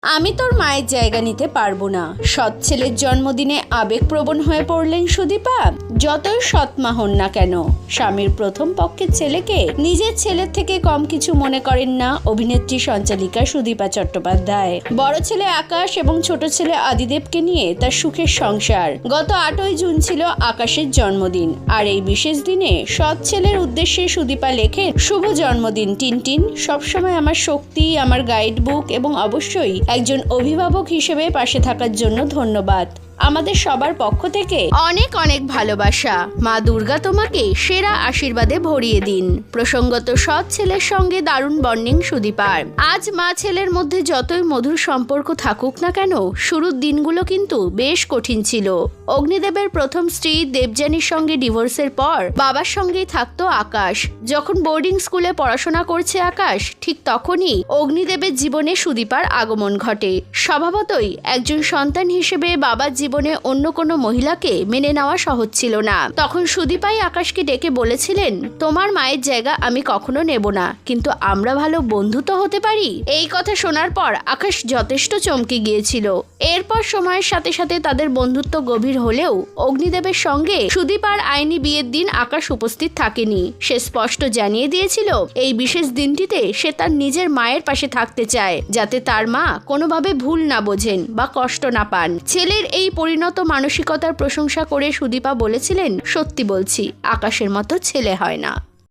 আমি তোর মায়ের জায়গা নিতে পারবো না। সৎ ছেলের জন্মদিনে আবেগপ্রবণ হয়ে পড়লেন সুদীপা। যতই সৎ মা হন না কেন, স্বামীর প্রথম পক্ষের ছেলেকে নিজের ছেলের থেকে কম কিছু মনে করেন না অভিনেত্রী সঞ্চালিকা সুদীপা চট্টোপাধ্যায়। বড় ছেলে আকাশ এবং ছোট ছেলে আদিদেবকে নিয়ে তার সুখের সংসার। গত 8ই জুন ছিল আকাশের জন্মদিন, আর এই বিশেষ দিনে সৎ ছেলের উদ্দেশ্যে সুদীপা লেখেন, শুভ জন্মদিন টিনটিন, সবসময় আমার শক্তি, আমার গাইড বুক এবং অবশ্যই একজন অভিভাবক হিসেবে পাশে থাকার জন্য ধন্যবাদ। আমাদের সবার পক্ষ থেকে অনেক অনেক ভালোবাসা। মা দুর্গা তোমাকে সেরা আশীর্বাদে ভরিয়ে দিন। প্রসঙ্গত সৎ ছেলের সঙ্গে দারুণ বন্ডিং সুদীপার। আজ মা ছেলের মধ্যে যতই মধুর সম্পর্ক থাকুক না কেন, শুরুর দিনগুলো কিন্তু বেশ কঠিন ছিল। অগ্নিদেবের প্রথম স্ত্রী দেবযানীর সঙ্গে ডিভোর্সের পর বাবার সঙ্গেই থাকতো আকাশ। যখন বোর্ডিং স্কুলে পড়াশোনা করছে আকাশ, ঠিক তখনই অগ্নিদেবের জীবনে সুদীপার আগমন ঘটে। স্বভাবতই একজন সন্তান হিসেবে বাবার জীবনে অন্য কোনো মহিলাকে মেনে নেওয়া সহজ ছিল না। তখন সুদীপাই আকাশকে ডেকে বলেছিলেন, তোমার মায়ের জায়গা আমি কখনো নেব না, কিন্তু আমরা ভালো বন্ধু তো হতে পারি। এই কথা শোনার পর আকাশ যথেষ্ট চমকে গিয়েছিল। এরপর সময়ের সাথে সাথে তাদের বন্ধুত্ব গভীর হলেও অগ্নিদেবের সঙ্গে সুদীপার আইনি বিয়ের দিন আকাশ উপস্থিত থাকেনি। সে স্পষ্ট জানিয়ে দিয়েছিল এই বিশেষ দিনটিতে সে তার নিজের মায়ের পাশে থাকতে চায়, যাতে তার মা কোনোভাবে ভুল না বোঝেন বা কষ্ট না পান। ছেলের এই পরিণত মানসিকতার প্রশংসা করে সুদীপা বলেছিলেন, সত্যি বলছি, আকাশের মতো ছেলে হয় না।